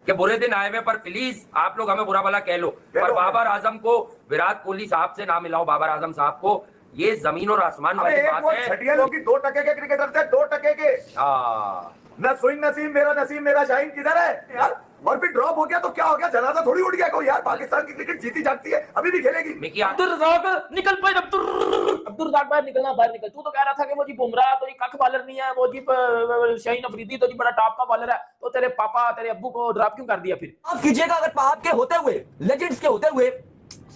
कि बुरे दिन आए हुए पर प्लीज आप लोग हमें बुरा भला कह लो, पर बाबर आजम को विराट कोहली साहब से ना मिलाओ। बाबर आजम साहब को, ये जमीन और आसमान वाली बात है। छठिया लोग 2% के क्रिकेटर थे, 2% के। न स्विंग नसीम मेरा शाहीन किधर है यार? और फिर ड्रॉप हो गया तो क्या हो गया? जनाजा थोड़ी उड़ गया कोई यार। पाकिस्तान की क्रिकेट जीती जागती है, अभी भी खेलेगी। अब्दुल रज़ाक निकल भाई, अब्दुल रज़ाक बाहर निकलना, बाहर निकल। तू तो कह रहा था कि वो जी बुमराह तो जी कख बॉलर नहीं है, वो जी शाहीन अफरीदी तो जी बड़ा टॉप का बॉलर है, तो तेरे पापा तेरे अब्बू को ड्रॉप क्यों कर दिया? फिर आप कीजिएगा, अगर आपके होते हुए, लेजेंड्स के होते हुए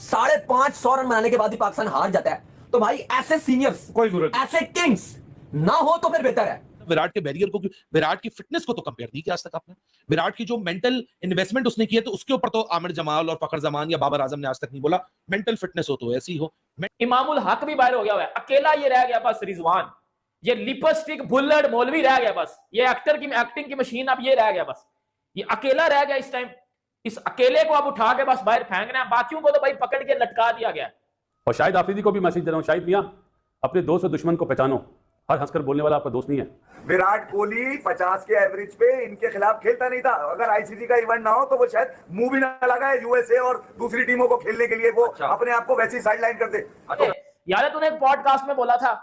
550 रन बनाने के बाद ही पाकिस्तान हार जाता है, तो भाई ऐसे सीनियर्स, कोई जरूरत ऐसे किंग्स ना हो तो फिर बेहतर है। विराट के बैरियर को, विराट की फिटनेस को तो कंपेयर नहीं किया आज तक आपने। विराट की जो मेंटल इन्वेस्टमेंट उसने की है, तो उसके ऊपर तो आमिर जमाल और फखर जमान या बाबर आजम ने आज तक नहीं बोला। मेंटल फिटनेस हो तो ऐसी हो। इमामुल हक भी बाहर हो गया हुआ है, अकेला ये रह गया बस रिजवान, ये लिपस्टिक बुल्लट मौलवी रह गया बस, ये एक्टिंग की मशीन अब ये रह गया बस, ये अकेला रह गया इस टाइम। इस अकेले को अब उठा के बस बाहर फेंकना है, बाकियों को तो भाई पकड़ के लटका दिया गया। और शाहिद आफरीदी को भी मैसेज दे रहा हूं, शाहिद मियां अपने दोस्त और दुश्मन को पहचानो, हर हंसकर बोलने वाला आपका दोस्त नहीं है। विराट कोहली 50 के एवरेज पे इनके खिलाफ खेलता नहीं था। अगर आईसीसी का इवेंट ना हो तो वो शायद मुंह भी ना लगाए यूएसए और दूसरी टीमों को खेलने के लिए, वो अपने आप को वैसी साइड लाइन कर दे। यार तूने एक पॉडकास्ट में बोला था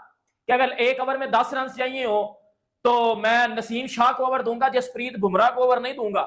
कि अगर एक ओवर में 10 रन चाहिए हो तो मैं नसीम शाह को ओवर दूंगा, जसप्रीत बुमराह को ओवर नहीं दूंगा।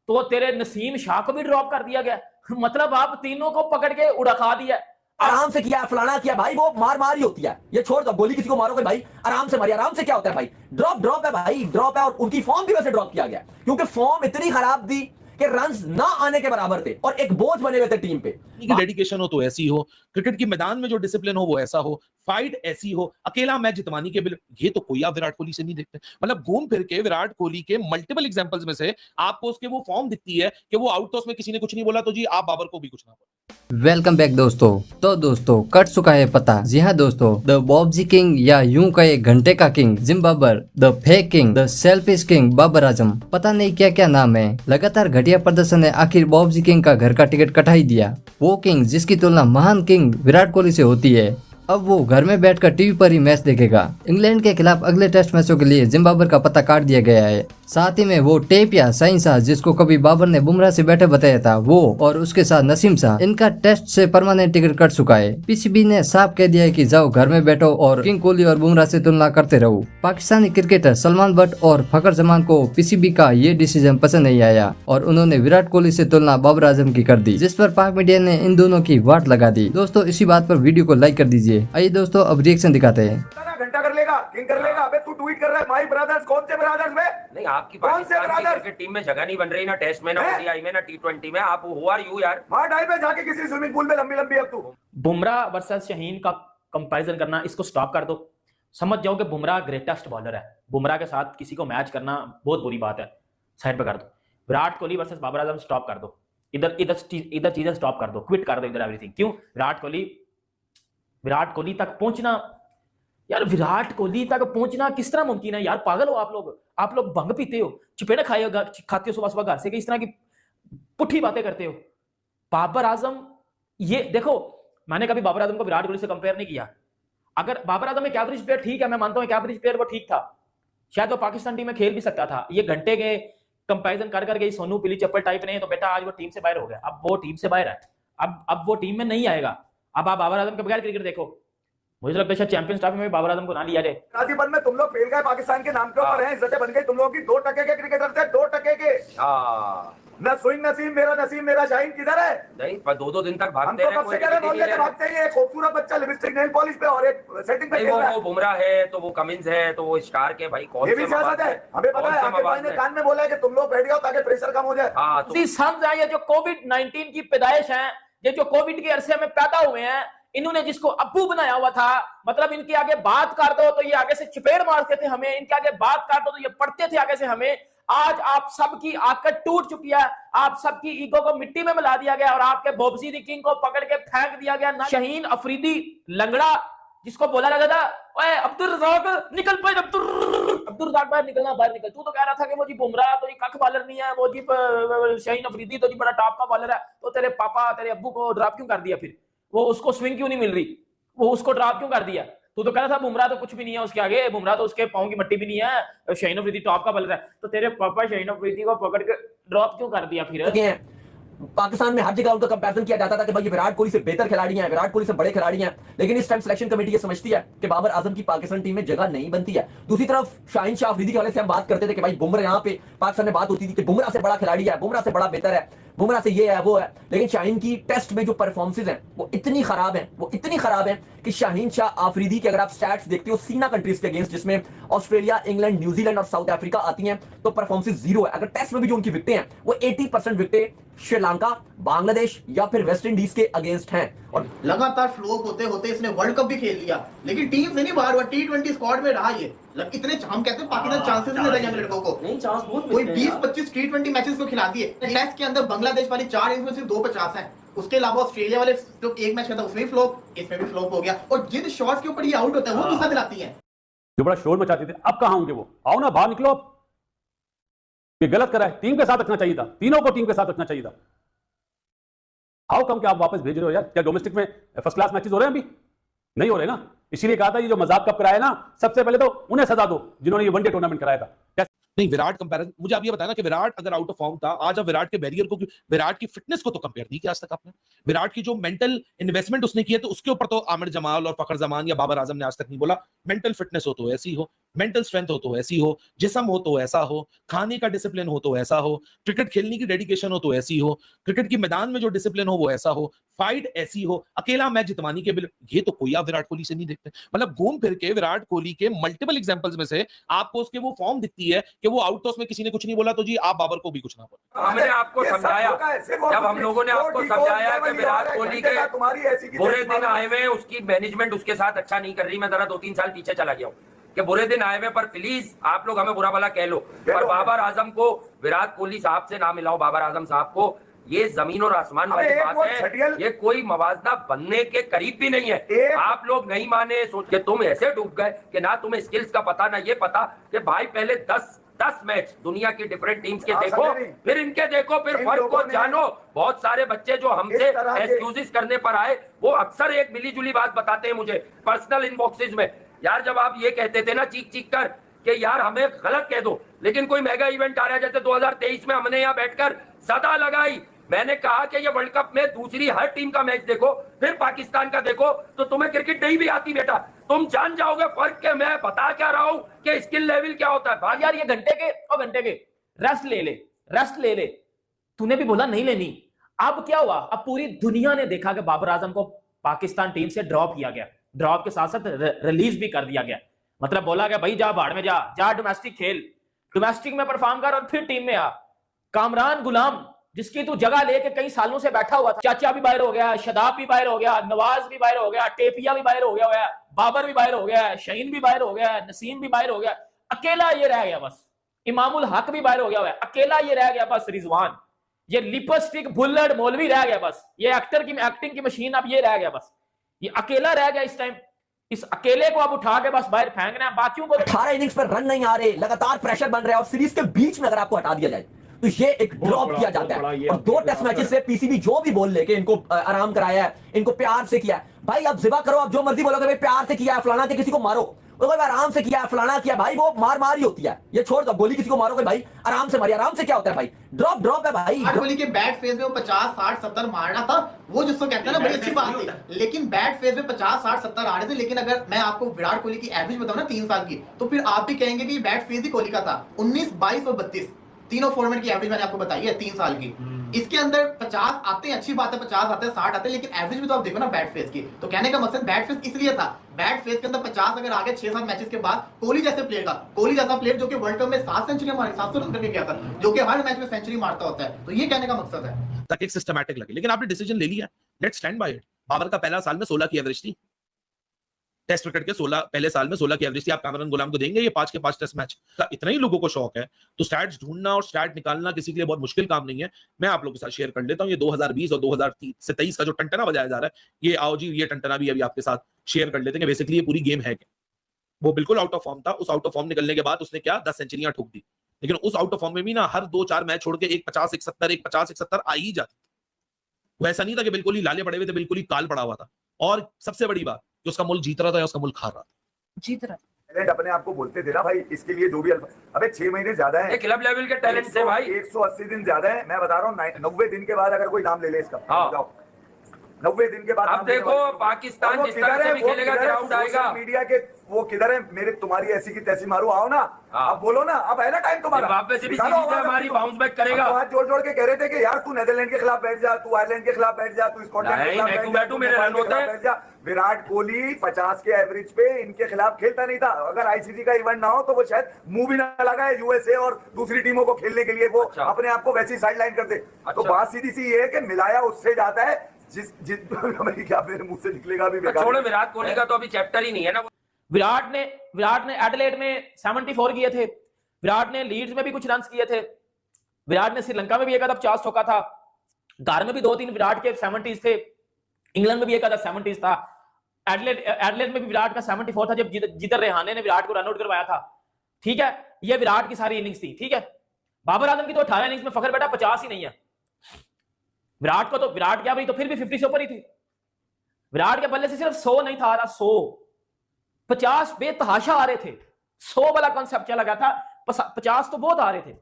तो तेरे नसीम शाह को भी ड्रॉप कर दिया गया, मतलब आप तीनों को पकड़ के उड़ा दिया। आराम से किया, फलाना किया भाई, वो मार ही होती है। ये छोड़ दो, गोली किसी को मारोगे भाई, आराम से मारिए। आराम से क्या होता है भाई? ड्रॉप है भाई, ड्रॉप है। और उनकी फॉर्म भी वैसे ड्रॉप किया गया क्योंकि फॉर्म इतनी खराब थी कि रन्स ना आने के बराबर थे और एक बोझ बने हुए थे टीम पे। डेडिकेशन हो तो ऐसी हो, क्रिकेट की मैदान में जो डिसिप्लिन हो वो ऐसा हो, फाइट ऐसी हो, अकेला मैच जितवानी के बिल, ये तो कोई आप विराट कोहली से नहीं देखते। मतलब घूम फिर के विराट कोहली के मल्टीपल एग्जांपल्स में से आपको उसके वो फॉर्म दिखती है कि वो आउट तो उसमें किसी ने कुछ नहीं बोला, तो जी आप बाबर को भी कुछ ना बोला। वेलकम बैक दोस्तों। तो दोस्तों कट चुका है पता, जी हाँ दोस्तों, द बॉब्जी किंग या यूं कहे घंटे का किंग जिम्बाबर, the fake king, the selfish king Babar Azam, पता नहीं क्या क्या नाम है। लगातार घटिया प्रदर्शन ने आखिर बॉब्जी किंग का घर का टिकट कटा ही दिया। वो किंग जिसकी तुलना महान किंग विराट कोहली से होती है, अब वो घर में बैठकर टीवी पर ही मैच देखेगा। इंग्लैंड के खिलाफ अगले टेस्ट मैचों के लिए जिम्बाब्वे का पता काट दिया गया है। साथ ही में वो टेप या साइन शाह, जिसको कभी बाबर ने बुमराह से बैठे बताया था, वो और उसके साथ नसीम शाह, इनका टेस्ट से परमानेंट टिकट कट चुका है। पीसीबी ने साफ कह दिया है कि जाओ घर में बैठो और किंग कोहली और बुमराह से तुलना करते रहो। पाकिस्तानी क्रिकेटर सलमान बट और फखर जमान को पीसीबी का ये डिसीजन पसंद नहीं आया और उन्होंने विराट कोहली से तुलना बाबर आजम की कर दी, जिस पर पाक मीडिया ने इन दोनों की वाट लगा दी। दोस्तों इसी बात पर वीडियो को लाइक कर दीजिए। आइए दोस्तों अब रिएक्शन दिखाते हैं। घंटा कर लेगा, किंग कर लेगा। अबे तू ट्वीट कर रहा है माय ब्रदर्स, कौन से ब्रदर्स में? नहीं, आपकी पाकिस्तान की क्रिकेट टीम में जगह नहीं बन रही, ना टेस्ट में, ना ओडीआई में, ना टी20 में। आप हु आर यू यार? मार डाई पे जाके किसी स्विमिंग पूल में लंबी लंबी। अब तू बुमराह वर्सेस शाहीन का कंपैरिजन करना, इसको स्टॉप कर दो। समझ जाओ कि बुमराह ग्रेटेस्ट बॉलर है, बुमराह के साथ किसी को मैच करना बहुत बुरी बात है, साइड पे कर दो। विराट कोहली वर्सेस बाबर आजम स्टॉप कर दो, इधर चीजें स्टॉप कर दो, क्विट कर दो इधर एवरीथिंग। क्यों? विराट कोहली तक पहुंचना यार, विराट कोहली तक पहुंचना किस तरह मुमकिन है यार? पागल हो आप लोग भंग पीते हो, चपेड़े खाते हो सुबह सुबह घर से, कि इस तरह की पुट्ठी बातें करते हो। बाबर आजम, ये देखो, मैंने कभी बाबर आजम को विराट कोहली से कंपेयर नहीं किया। अगर बाबर आजम एक एवरेज प्लेयर, ठीक है, मैं मानता हूं एक एवरेज प्लेयर वो ठीक था, शायद वो पाकिस्तान टीम में खेल भी सकता था। ये घंटे के कंपैरिजन कर करके सोनू पीली चप्पल टाइप ने, तो बेटा आज वो टीम से बाहर हो गया, अब वो टीम से बाहर है, अब वो टीम में नहीं आएगा। अब आप बाबर आजम के बगैर क्रिकेट देखो, मुझे लगता है चैंपियंस ट्रॉफी में बाबर आजम को ना लिया जाए। राजीवन में तुम लोग फेल गए, पाकिस्तान के नाम के ऊपर हैं, इज्जतें बन गई तुम लोगों की। 2% के क्रिकेटर थे, 2% के। न स्विंग नसीम मेरा शाहीन किधर है? नहीं, पर 2-2 दिन तक भागते हैं। हम तो कब से कह रहे हैं, बॉल लेके भागते हैं। एक खूबसूरत बच्चा लिपस्टिक नेल पॉलिश पे और एक सेटिंग पे खेल रहा है। वो बुमराह है तो वो कमिंस है तो वो स्टार्क है भाई। कौन ये भी सियासत है, हमें पता है। आपके भाई ने कान में बोला है कि तुम लोग बैठ जाओ ताकि प्रेशर कम हो जाए। हाँ, तो समझ ये जो कोविड-19 की पैदाइश है, ये जो कोविड के अरसे में पैदा हुए हैं, इन्होंने जिसको अब्बू बनाया हुआ था, मतलब इनके आगे बात कर दो तो ये आगे से चपेड़ मारते थे हमें, इनके आगे बात कर दो तो ये पढ़ते थे आगे से हमें। आज आप सबकी आकड़ टूट चुकी है, आप सबकी ईगो को मिट्टी में मिला दिया गया और आपके बॉब्जी दी किंग को पकड़ के फेंक दिया गया। शाहीन अफरीदी लंगड़ा, जिसको बोला जाता था ओए अब्दुल रज़ाक निकल भाई, अब्दुल रज़ाक बाहर निकलना, बाहर निकल। तू तो कह रहा था कि वो जी बुमराह तो जी कख बॉलर नहीं है, वो जी शाहीन अफरीदी तो जी बड़ा टॉप का बॉलर है, तो तेरे पापा तेरे अब्बू को ड्रॉप क्यों कर दिया? फिर वो उसको स्विंग क्यों नहीं मिल रही, वो उसको ड्रॉप क्यों कर दिया? तू तो कह रहा था बुमराह तो कुछ भी नहीं है उसके आगे, बुमराह तो उसके पाँव की मट्टी भी नहीं है, शाहीन अफरीदी टॉप का बल्ला है। तो तेरे पापा शाहीन अफरीदी को पकड़ के ड्रॉप क्यों कर दिया फिर? पाकिस्तान में हर जगह उनका कंपैरिजन किया जाता था कि भाई ये विराट कोहली से बेहतर खिलाड़ी हैं, विराट कोहली से बड़े खिलाड़ी हैं, लेकिन इस टाइम सिलेक्शन कमेटी ये समझती है कि बाबर आजम की पाकिस्तान टीम में जगह नहीं बनती है। दूसरी तरफ शाहीन शाह अफरीदी के हवाले से हम बात करते थे कि भाई बुमराह, यहाँ पे पाकिस्तान में बात होती थी कि बुमराह से बड़ा खिलाड़ी है, बुमराह से बड़ा बेहतर है, बुमराह से ये है वो है, लेकिन शाहीन की टेस्ट में जो परफॉर्मेंसेज हैं वो इतनी खराब हैं कि शाहीन शाह अफरीदी के अगर आप स्टैट्स देखते हो सीना कंट्रीज के अगेंस्ट, जिसमें ऑस्ट्रेलिया, इंग्लैंड, न्यूजीलैंड और साउथ अफ्रीका आती हैं, तो परफॉर्मेंसेज जीरो है। अगर टेस्ट में भी जो उनकी विकेटें हैं वो 80% विकेटें श्रीलंका, बांग्लादेश या फिर वेस्ट इंडीज के अगेंस्ट हैं। और लगातार फ्लॉप होते होते इसने वर्ल्ड कप भी खेल लिया, लेकिन टीम से नहीं बाहर हुआ, T20 स्क्वाड में रहा ये। इतने हम कहते हैं पाकिस्तान चांसेस नहीं देते हैं लड़कों को, नहीं चांस बहुत कोई 20-25 T20 मैचेस को खिला दिए। टेस्ट के अंदर बांग्लादेश वाली 4 इनिंग्स में सिर्फ 2 50 हैं, उसके अलावा ऑस्ट्रेलिया वाले जो एक मैच खेला उसमें भी फ्लॉप, इसमें भी फ्लॉप हो गया। और जिन शॉट्स के ऊपर ये आउट होता है वो गुस्सा दिलाती है। जो बड़ा शोर मचाते थे, अब कहां होंगे वो? आओ ना बाहर निकलो। अब ये गलत करा है, टीम के साथ रखना चाहिए था, तीनों को टीम के साथ रखना चाहिए था। हाउ कम कि आप वापस भेज रहे हो यार? क्या डोमेस्टिक में फर्स्ट क्लास मैचेस हो रहे हैं? अभी नहीं हो रहे ना, इसीलिए कहा था ये जो मजाक कप कराया ना, सबसे पहले तो उन्हें सजा दो जिन्होंने ये वनडे टूर्नामेंट कराया था। नहीं, विराट कंपैरिजन, मुझे आप ये बताया ना कि विराट अगर आउट ऑफ फॉर्म था, आज आप विराट के बैरियर को, विराट की फिटनेस को तो कंपेयर नहीं किया आज तक आपने। विराट की जो मेंटल इन्वेस्टमेंट उसने की है, तो उसके ऊपर तो आमिर जमाल और फखर जमान या बाबर आजम ने आज तक नहीं बोला। मेंटल फिटनेस हो तो ऐसी हो, मेंटल स्ट्रेंथ हो तो ऐसी हो, जिस्म हो तो ऐसा हो, खाने का डिसिप्लिन हो तो ऐसा हो, क्रिकेट खेलने की डेडिकेशन हो तो ऐसी हो, क्रिकेट की मैदान में जो डिसिप्लिन हो वो ऐसा हो, फाइट ऐसी हो, अकेला मैच जितवानी के बिल, ये तो कोई आप विराट कोहली से नहीं देखते। मतलब घूम फिर के विराट कोहली के मल्टीपल एग्जांपल्स में से आपको उसके वो फॉर्म दिखती है कि वो आउट, तो उसमें किसी ने कुछ नहीं बोला, तो जी आप बाबर को भी कुछ ना बोला। हमने आपको समझाया, जब हम लोगों ने आपको समझाया कि विराट कोहली के बुरे दिन आए हुए, उसकी मैनेजमेंट उसके साथ अच्छा नहीं कर रही, मैं जरा 2-3 साल पीछे चला गया हूँ कि बुरे दिन आए हुए, पर प्लीज आप लोग हमें बुरा भला कह लो, पर बाबर आजम को विराट कोहली साहब से ना मिलाओ, बाबर आजम साहब को। ये जमीन और आसमान वाली बात है, ये कोई मवाजना बनने के करीब भी नहीं है। आप लोग नहीं माने, सोच के तुम ऐसे डूब गए कि ना तुम्हें स्किल्स का पता ना ये पता कि भाई पहले 10 मैच दुनिया की डिफरेंट टीम्स के देखो, फिर इनके देखो, फिर फर्क को जानो। बहुत सारे बच्चे जो हमसे एक्सक्यूजेस करने पर आए, वो अक्सर एक मिली जुली बात बताते हैं मुझे पर्सनल इनबॉक्सेस में। यार जब आप ये कहते थे ना चीख चीख कर कि यार हमें गलत कह दो, लेकिन कोई मेगा इवेंट आ रहा है, जैसे 2023 में हमने यहाँ बैठकर सदा लगाई, मैंने कहा कि ये वर्ल्ड कप में दूसरी हर टीम का मैच देखो, फिर पाकिस्तान का देखो, तो तुम्हें क्रिकेट नहीं भी आती बेटा, तुम जान जाओगे फर्क के। मैं बता क्या रहा हूं कि स्किल लेवल क्या होता है। भाग यार, ये घंटे के रेस्ट ले ले, तूने भी बोला नहीं लेनी। अब क्या हुआ? अब पूरी दुनिया ने देखा कि बाबर आजम को पाकिस्तान टीम से ड्रॉप किया गया, ड्रॉप के साथ साथ रिलीज भी कर दिया गया। मतलब बोला गया भाई जा भाड़ में जा डोमेस्टिक खेल, डोमेस्टिक में परफॉर्म कर और फिर टीम में आ। कामरान गुलाम जिसकी तू जगह लेके कई सालों से बैठा हुआ था, चाचा भी बाहर हो गया, शदाब भी बाहर हो गया, नवाज भी बाहर हो गया, टेपिया भी बाहर हो गया है, बाबर भी बाहर हो गया है, शाहीन भी बाहर हो गया है, नसीम भी बाहर हो गया, अकेला ये रह गया बस। इमामुल हक भी बाहर हो गया है, अकेला ये रह गया बस रिजवान। ये लिपस्टिक बुल्लड़ मौलवी रह गया बस, ये एक्टिंग की मशीन अब ये रह गया बस, ये अकेला रह गया इस टाइम। इस अकेले को अब उठा के बस बाहर फेंकना है, बाकियों को 18 इनिंग्स पर रन नहीं आ रहे, लगातार प्रेशर बन रहा है और सीरीज के बीच में अगर आपको हटा दिया जाए तो ये एक ड्रॉप किया जाता है। और 2 टेस्ट मैचेस से पीसीबी जो भी बोल ले कि इनको आराम कराया है, इनको प्यार से किया है, भाई अब जिबा करो, आप जो मर्जी बोलोगे भाई प्यार से किया है, फलाना के किसी को मारो, तो भाई आराम से किया है, फलाना किया, भाई वो मार ही होती है। ये छोड़ दो, गोली किसी को मारोगे भाई आराम से मारिए, आराम से क्या होता है भाई, ड्रॉप है भाई। कोहली के बैट फेज में वो 50, 60, 70 मारना था, वो जिसको कहते हैं ना बड़ी अच्छी बात थी, लेकिन बैट फेज में 50, 60, 70 आ रहे थे। लेकिन अगर मैं आपको विराट कोहली की एवरेज बताऊं ना 3 साल की, तो फिर आप भी कहेंगे कि बैट फेज ही कोहली का था। 19, 22 और 32 तीनों फॉर्मेट की एवरेज मैंने आपको बताई है 3 साल की। इसके अंदर 50 आते हैं, अच्छी बात है, 50 आते हैं, 60 आते हैं, लेकिन एवरेज भी तो आप देखो ना बैट फेज की। तो कहने का मकसद बैट फेज इसलिए था, बैट फेज के अंदर 50 अगर आगे 6-7 मैचेस के बाद कोहली जैसे प्लेयर का, कोहली जैसा प्लेयर जो कि वर्ल्ड कप में 7 सेंचुरी मारी, 700 रन करके गया था, जो कि हर मैच में सेंचुरी मारता होता है। तो ये कहने का मकसद है तक एक सिस्टमैटिक लगे, लेकिन आपने डिसीजन ले लिया, let's stand by it. Babur का पहला साल में 16 की एवरेज थी, टेस्ट क्रिकेट के 16 पहले साल में 16 की एवरेज थी। आप कामरान गुलाम को देंगे ये 5 के 5 टेस्ट मैच का? इतना ही लोगों को शौक है तो स्टैट्स ढूंढना और स्टैट निकालना किसी के लिए बहुत मुश्किल काम नहीं है। मैं आप लोगों के साथ शेयर कर लेता हूं, ये 2020 और 2023 का जो टंटना बजाया जा रहा है, ये आओ जी ये टंटना भी अभी आपके साथ शेयर कर लेते हैं। बेसिकली ये पूरी गेम है क्या, वो बिल्कुल आउट ऑफ फॉर्म था, उस आउट ऑफ फॉर्म निकलने के बाद उसने क्या 10 सेंचुरियां ठोक दी, लेकिन उस आउट ऑफ फॉर्म में भी ना हर 2-4 मैच छोड़ के 150, 170, 150, 170 आ ही जाती। वैसा नहीं था कि बिल्कुल ही लाले पड़े हुए थे, बिल्कुल ही काल पड़ा हुआ था। और सबसे बड़ी बात कि उसका मुल्क जीत रहा था या उसका मुल्क हार रहा था। जीत रहा है। टैलेंट अपने आप को बोलते थे ना भाई, इसके लिए जो भी अबे 6 महीने ज्यादा है, क्लब लेवल के टैलेंट से भाई 180 दिन ज्यादा है। मैं बता रहा हूँ 90 दिन के बाद अगर कोई नाम ले ले इसका, हाँ। जाओ 90 दिन के बाद अब नाम लेने देखो वाले- पाकिस्तान वो जिस किधर तरह से है? भी वो खेलेगा किधर है? ग्राउंड आएगा। सोशल मीडिया के वो किधर है? मेरे तुम्हारी ऐसी की तैसी मारू, आओ ना, हाँ। अब बोलो ना, अब है ना टाइम तुम्हारा। जिम्बाब्वे से भी निकालो सीरीज आवाज हमारी अपनी। बाउंस बैक करेगा। अब तो हाथ जोड़ जोड़ के कह रहे थे कि यार तू नेदरलैंड के खिलाफ बैठ जा, तू आयरलैंड के खिलाफ बैठ जा, तू स्कॉटलैंड के नहीं, खिलाफ मैं बैठ क्यों जा, बैठूं? तू मेरे नेपाल रन के होते खिलाफ हैं। बैठ जा। विराट कोहली 50 के एवरेज पे इनके खिलाफ खेलता नहीं था। अगर आईसीसी का इवेंट ना हो तो वो शायद मुंह भी ना लगाए यूएसए और दूसरी टीमों को खेलने के लिए, वो अच्छा। अपने आप को वैसी साइड लाइन कर दे। तो अच्छा। बात सीधी सी ये है कि मिलाया उससे जाता है जिस क्या मेरे मुंह से निकलेगा भी बेकार। छोड़ो, विराट कोहली का तो अभी चैप्टर ही नहीं है ना। विराट ने एडिलेड में 74 किए थे, विराट ने लीड्स में भी कुछ रन किए थे, विराट ने श्रीलंका में भी एक आधा 50 ठोका था, घर में भी 2-3 विराट के 70s थे, इंग्लैंड में भी एक आधा 70s था, एडिलेड में भी विराट का 74 था जब जिदर रेहाने ने विराट को रन आउट करवाया था। ठीक है, ये विराट की सारी इनिंग्स थी। ठीक है, बाबर आजम की तो 18 इनिंग्स में फखर बेटा 50 ही नहीं है। विराट को तो विराट क्या भाई, तो फिर भी 50 से ऊपर ही थी। विराट के बल्ले से सिर्फ 100 नहीं था आ रहा, 150 बेतहाशा आ रहे थे। 100 वाला कॉन्सेप्ट चला गया था, 50 तो बहुत आ रहे थे।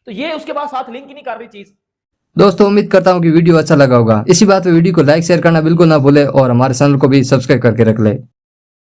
तो ये उसके बाद साथ लिंक ही नहीं कर रही चीज। दोस्तों उम्मीद करता हूँ कि वीडियो अच्छा लगा होगा। इसी बात पे वीडियो को लाइक शेयर करना बिल्कुल ना भूले और हमारे चैनल को भी सब्सक्राइब करके रख ले।